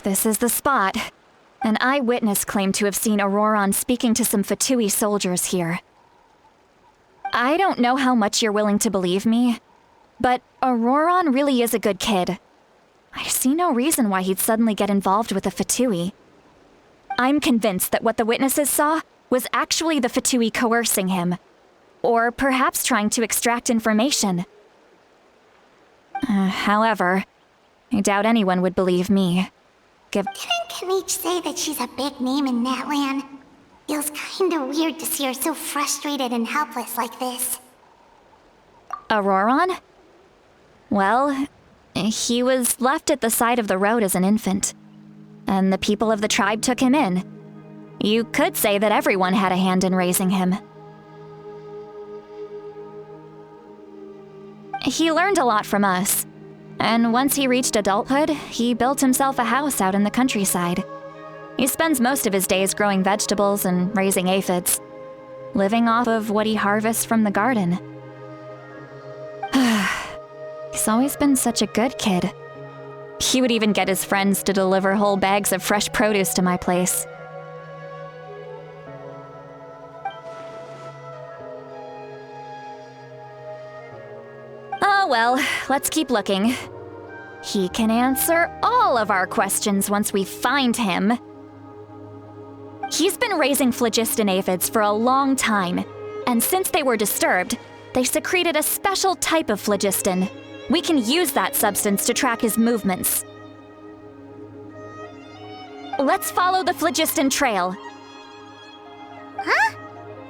This is the spot. An eyewitness claimed to have seen Ororon speaking to some Fatui soldiers here. I don't know how much you're willing to believe me, but Ororon really is a good kid. I see no reason why he'd suddenly get involved with the Fatui. I'm convinced that what the witnesses saw was actually the Fatui coercing him, or perhaps trying to extract information. However, I doubt anyone would believe me. Didn't Kanich say that she's a big name in Natlan? Feels kinda weird to see her so frustrated and helpless like this. Ororon? Well, he was left at the side of the road as an infant, and the people of the tribe took him in. You could say that everyone had a hand in raising him. He learned a lot from us, and once he reached adulthood, he built himself a house out in the countryside. He spends most of his days growing vegetables and raising aphids, living off of what he harvests from the garden. He's always been such a good kid. He would even get his friends to deliver whole bags of fresh produce to my place. Oh well, let's keep looking. He can answer all of our questions once we find him. He's been raising phlogiston aphids for a long time, and since they were disturbed, they secreted a special type of phlogiston. We can use that substance to track his movements. Let's follow the phlogiston trail. Huh?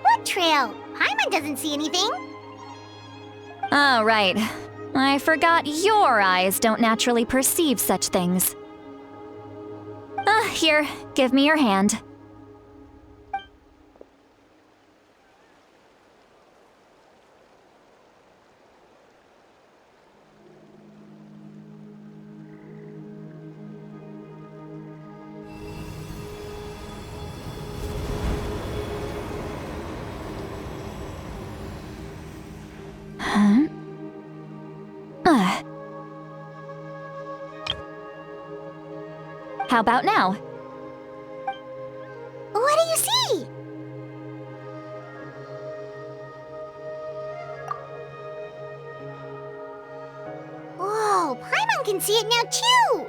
What trail? Paimon doesn't see anything. Oh, right. I forgot your eyes don't naturally perceive such things. Here, give me your hand. How about now? What do you see? Whoa, Paimon can see it now too!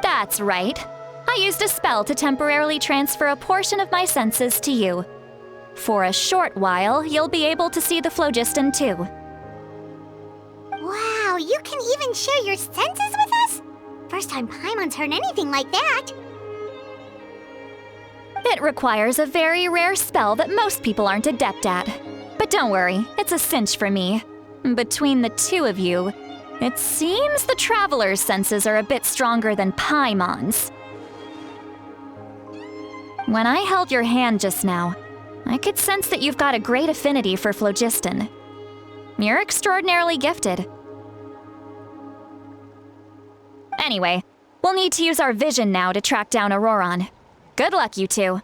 That's right. I used a spell to temporarily transfer a portion of my senses to you. For a short while, you'll be able to see the phlogiston too. Wow, you can even share your senses with us? First time Paimon's heard anything like that. It requires a very rare spell that most people aren't adept at. But don't worry, it's a cinch for me. Between the two of you, it seems the Traveler's senses are a bit stronger than Paimon's. When I held your hand just now, I could sense that you've got a great affinity for phlogiston. You're extraordinarily gifted. Anyway, we'll need to use our vision now to track down Ororon. Good luck, you two.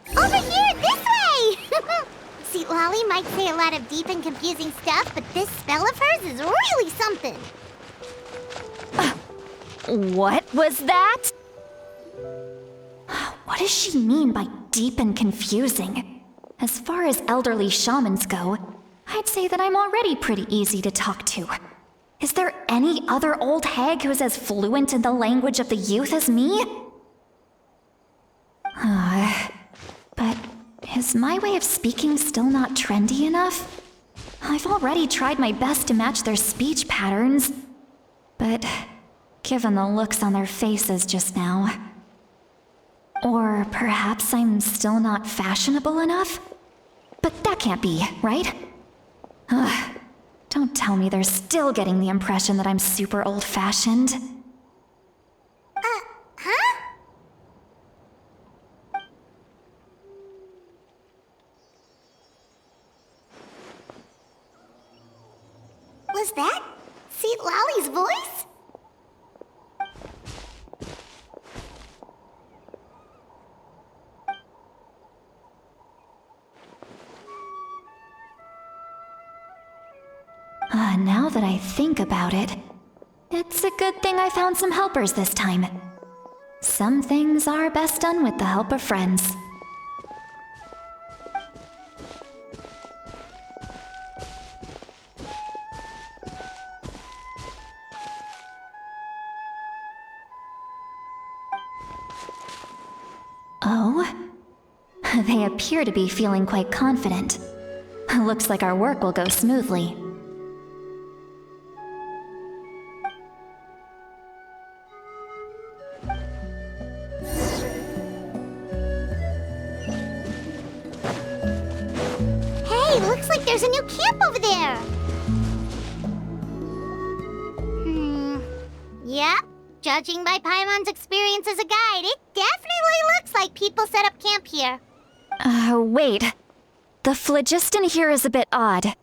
Over here, this way! Citlali might say a lot of deep and confusing stuff, but this spell of hers is really something. What was that? What does she mean by deep and confusing? As far as elderly shamans go, I'd say that I'm already pretty easy to talk to. Is there any other old hag who's as fluent in the language of the youth as me? But is my way of speaking still not trendy enough? I've already tried my best to match their speech patterns, but given the looks on their faces just now. Or perhaps I'm still not fashionable enough? But that can't be, right? Don't tell me they're still getting the impression that I'm super old-fashioned. Huh? Was that Citlali's voice? Now that I think about it, it's a good thing I found some helpers this time. Some things are best done with the help of friends. Oh? They appear to be feeling quite confident. Looks like our work will go smoothly. Hey, looks like there's a new camp over there. Yep. Judging by Paimon's experience as a guide, it definitely looks like people set up camp here. Wait. The phlogiston here is a bit odd.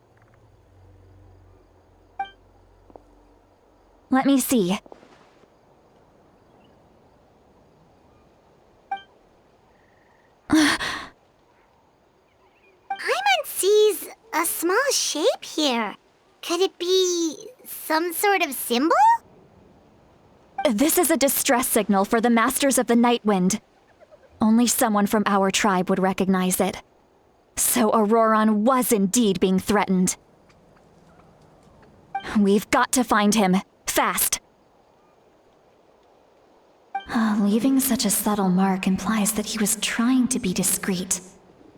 Let me see. Paimon sees a small shape here. Could it be some sort of symbol? This is a distress signal for the Masters of the Night Wind. Only someone from our tribe would recognize it. So Ororon was indeed being threatened. We've got to find him. Fast. Leaving such a subtle mark implies that he was trying to be discreet.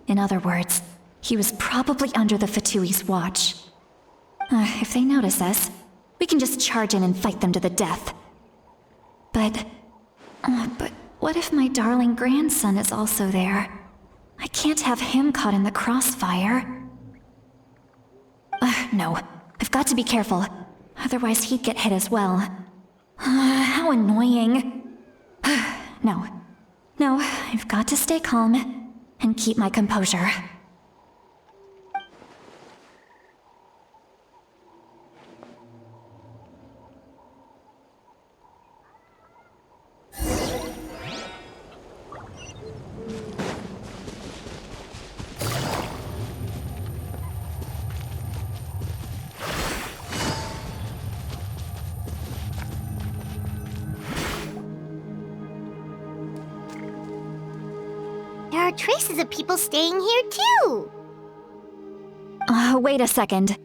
In other words, he was probably under the Fatui's watch. If they notice us, we can just charge in and fight them to the death. But what if my darling grandson is also there? I can't have him caught in the crossfire. No, I've got to be careful. Otherwise he'd get hit as well. How annoying. No, I've got to stay calm and keep my composure. There are traces of people staying here too. Wait a second.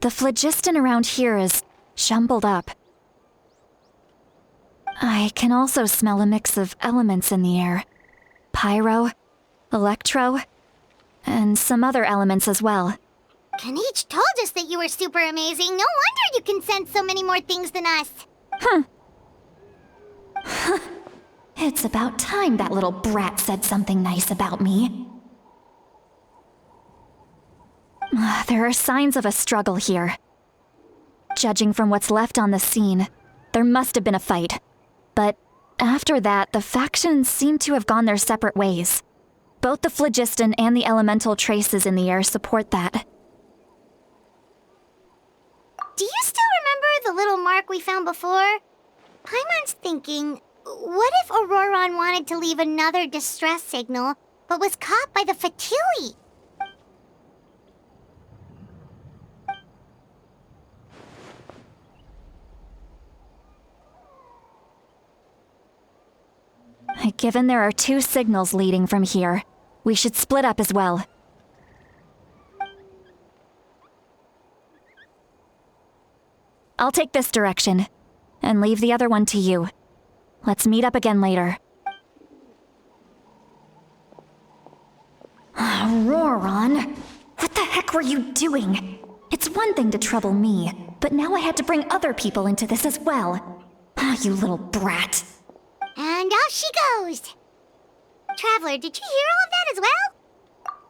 The phlogiston around here is jumbled up. I can also smell a mix of elements in the air. Pyro, electro, and some other elements as well. Kanich told us that you were super amazing. No wonder you can sense so many more things than us. It's about time that little brat said something nice about me. There are signs of a struggle here. Judging from what's left on the scene, there must have been a fight. But after that, the factions seem to have gone their separate ways. Both the phlogiston and the elemental traces in the air support that. Do you still remember the little mark we found before? Paimon's thinking, what if Ororon wanted to leave another distress signal, but was caught by the Fatui? Given there are 2 signals leading from here, we should split up as well. I'll take this direction, and leave the other one to you. Let's meet up again later. Ororon! What the heck were you doing? It's one thing to trouble me, but now I had to bring other people into this as well. You little brat. And off she goes! Traveler, did you hear all of that as well?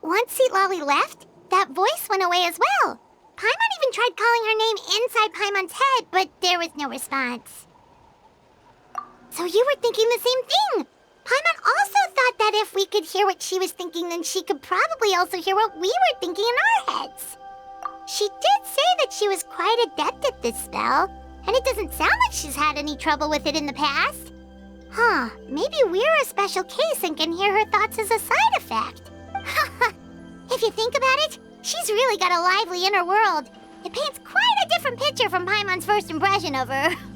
Once Citlali left, that voice went away as well. Paimon even tried calling her name inside Paimon's head, but there was no response. So you were thinking the same thing! Paimon also thought that if we could hear what she was thinking, then she could probably also hear what we were thinking in our heads. She did say that she was quite adept at this spell, and it doesn't sound like she's had any trouble with it in the past. Huh, maybe we're a special case and can hear her thoughts as a side effect. If you think about it, she's really got a lively inner world. It paints quite a different picture from Paimon's first impression of her.